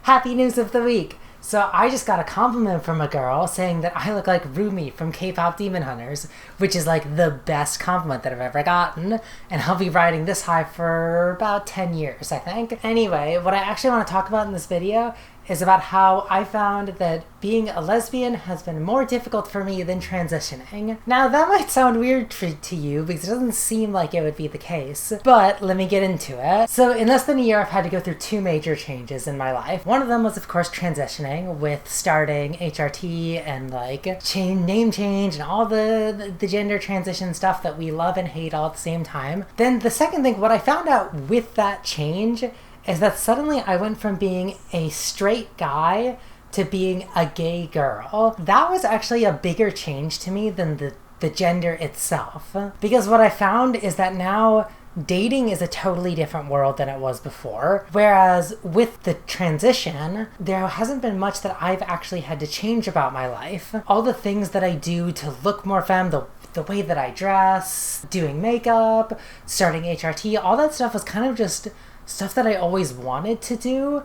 Happy news of the week! So I just got a compliment from a girl saying that I look like Rumi from K-pop Demon Hunters, which is like the best compliment that I've ever gotten, and I'll be riding this high for about 10 years, I think. Anyway, what I actually want to talk about in this video is about how I found that being a lesbian has been more difficult for me than transitioning. Now that might sound weird to you because it doesn't seem like it would be the case, but let me get into it. So in less than a year I've had to go through two major changes in my life. One of them was of course transitioning with starting HRT and like name change and all the gender transition stuff that we love and hate all at the same time. Then the second thing, what I found out with that change is that suddenly I went from being a straight guy to being a gay girl. That was actually a bigger change to me than the gender itself. Because what I found is that now dating is a totally different world than it was before. Whereas with the transition, there hasn't been much that I've actually had to change about my life. All the things that I do to look more femme, the way that I dress, doing makeup, starting HRT, all that stuff was kind of just stuff that I always wanted to do,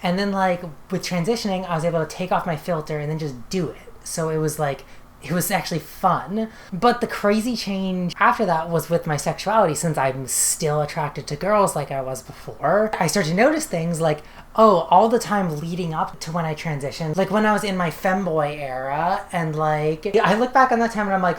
and then like with transitioning I was able to take off my filter and then just do it. So it was actually fun. But the crazy change after that was with my sexuality. Since I'm still attracted to girls like I was before, I started to notice things like, oh, all the time leading up to when I transitioned, like when I was in my femboy era, and like I look back on that time and I'm like,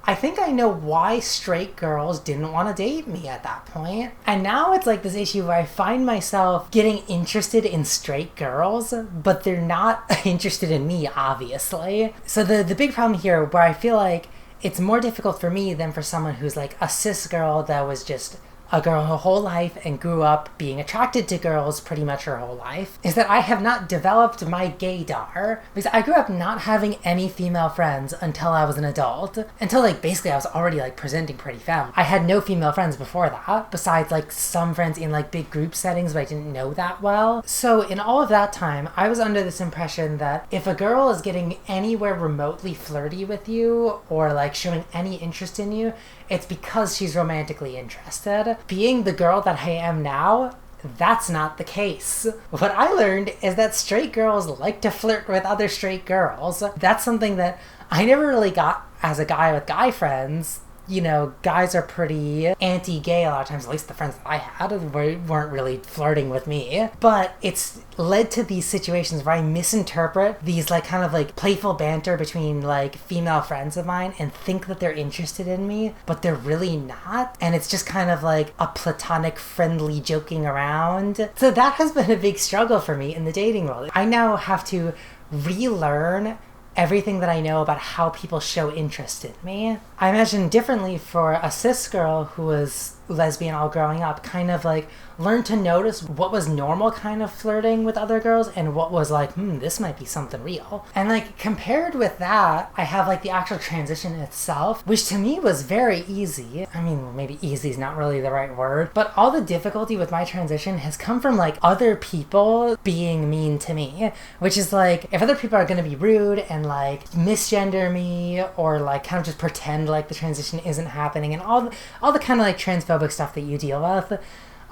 I think I know why straight girls didn't want to date me at that point. And now it's like this issue where I find myself getting interested in straight girls, but they're not interested in me, obviously. So the big problem here, where I feel like it's more difficult for me than for someone who's like a cis girl that was just a girl her whole life and grew up being attracted to girls pretty much her whole life, is that I have not developed my gaydar. Because I grew up not having any female friends until I was an adult. Until like basically I was already like presenting pretty femme. I had no female friends before that, besides like some friends in like big group settings but I didn't know that well. So in all of that time, I was under this impression that if a girl is getting anywhere remotely flirty with you or like showing any interest in you, it's because she's romantically interested. Being the girl that I am now, that's not the case. What I learned is that straight girls like to flirt with other straight girls. That's something that I never really got as a guy with guy friends. You know, guys are pretty anti-gay a lot of times, at least the friends that I had weren't really flirting with me. But it's led to these situations where I misinterpret these like kind of like playful banter between like female friends of mine and think that they're interested in me, but they're really not. And it's just kind of like a platonic friendly joking around. So that has been a big struggle for me in the dating world. I now have to relearn everything that I know about how people show interest in me. I imagine differently for a cis girl who was lesbian all growing up, kind of like learned to notice what was normal kind of flirting with other girls and what was like, this might be something real. And like compared with that, I have like the actual transition itself, which to me was very easy. I mean, maybe easy is not really the right word, but all the difficulty with my transition has come from like other people being mean to me, which is like, if other people are going to be rude and like misgender me or like kind of just pretend like the transition isn't happening and all the kind of like transphobic stuff that you deal with,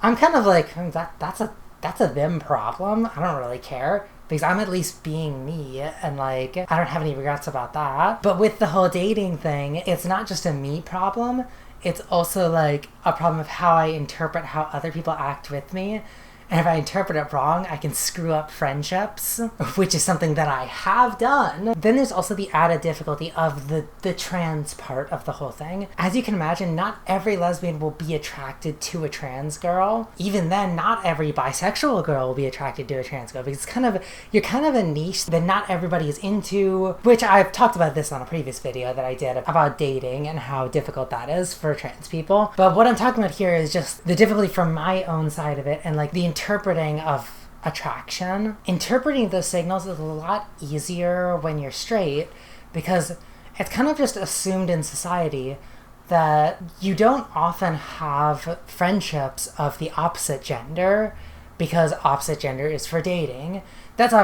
I'm kind of like, that's a them problem. I don't really care because I'm at least being me and like I don't have any regrets about that. But with the whole dating thing, it's not just a me problem, it's also like a problem of how I interpret how other people act with me. And if I interpret it wrong, I can screw up friendships, which is something that I have done. Then there's also the added difficulty of the trans part of the whole thing. As you can imagine, not every lesbian will be attracted to a trans girl. Even then, not every bisexual girl will be attracted to a trans girl, because you're kind of a niche that not everybody is into, which I've talked about this on a previous video that I did about dating and how difficult that is for trans people. But what I'm talking about here is just the difficulty from my own side of it and like the interpreting of attraction. Interpreting those signals is a lot easier when you're straight because it's kind of just assumed in society that you don't often have friendships of the opposite gender because opposite gender is for dating. That's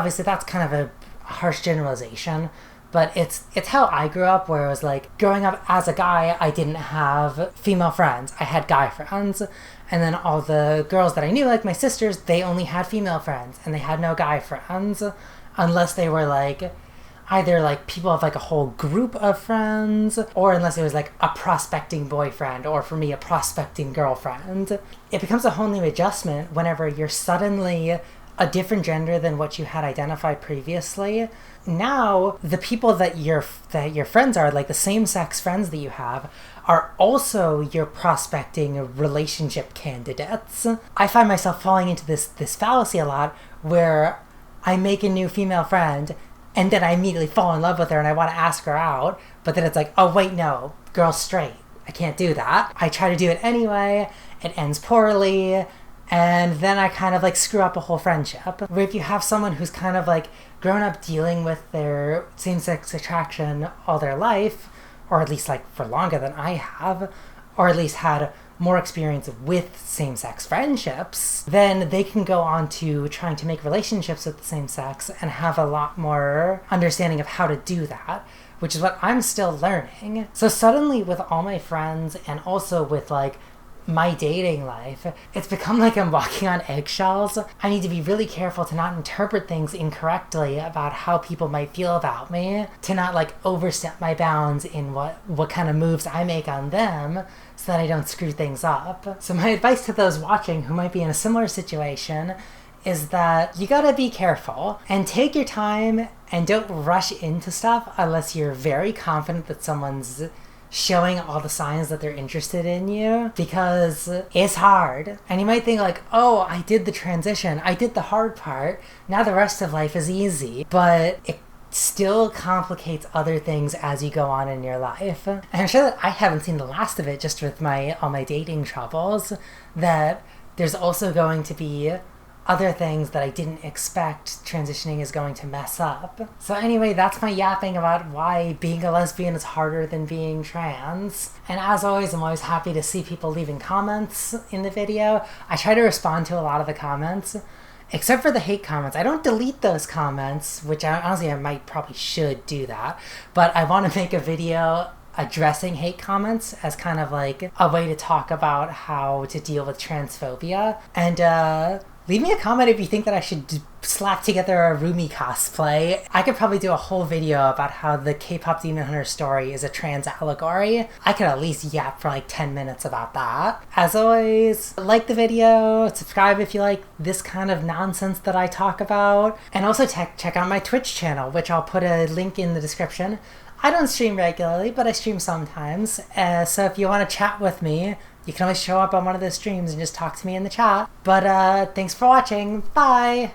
kind of a harsh generalization, but it's how I grew up, where it was like, growing up as a guy, I didn't have female friends. I had guy friends. And then all the girls that I knew, like my sisters, they only had female friends, and they had no guy friends, unless they were like either like people of like a whole group of friends, or unless it was like a prospecting boyfriend, or for me, a prospecting girlfriend. It becomes a whole new adjustment whenever you're suddenly a different gender than what you had identified previously. Now, the people that your friends are, like the same-sex friends that you have, are also your prospecting relationship candidates. I find myself falling into this fallacy a lot, where I make a new female friend, and then I immediately fall in love with her and I want to ask her out, but then it's like, oh wait, no, girl's straight. I can't do that. I try to do it anyway, it ends poorly, and then I kind of like screw up a whole friendship. Where if you have someone who's kind of like grown up dealing with their same-sex attraction all their life, or at least like for longer than I have, or at least had more experience with same-sex friendships, then they can go on to trying to make relationships with the same sex and have a lot more understanding of how to do that, which is what I'm still learning. So suddenly with all my friends, and also with like my dating life, it's become like I'm walking on eggshells. I need to be really careful to not interpret things incorrectly about how people might feel about me, to not like overstep my bounds in what kind of moves I make on them, so that I don't screw things up. So my advice to those watching who might be in a similar situation is that you gotta be careful and take your time, and don't rush into stuff unless you're very confident that someone's showing all the signs that they're interested in you, because it's hard. And you might think like, oh, I did the transition, I did the hard part, now the rest of life is easy, but it still complicates other things as you go on in your life. And I'm sure that I haven't seen the last of it just with all my dating troubles, that there's also going to be other things that I didn't expect transitioning is going to mess up. So anyway, that's my yapping about why being a lesbian is harder than being trans. And as always, I'm always happy to see people leaving comments in the video. I try to respond to a lot of the comments, except for the hate comments. I don't delete those comments, which honestly I probably should do that, but I want to make a video addressing hate comments as kind of like a way to talk about how to deal with transphobia. And leave me a comment if you think that I should slap together a Rumi cosplay. I could probably do a whole video about how the K-pop Demon Hunter story is a trans allegory. I could at least yap for like 10 minutes about that. As always, like the video, subscribe if you like this kind of nonsense that I talk about, and also check out my Twitch channel, which I'll put a link in the description. I don't stream regularly, but I stream sometimes, so if you want to chat with me, you can always show up on one of the streams and just talk to me in the chat. But thanks for watching. Bye!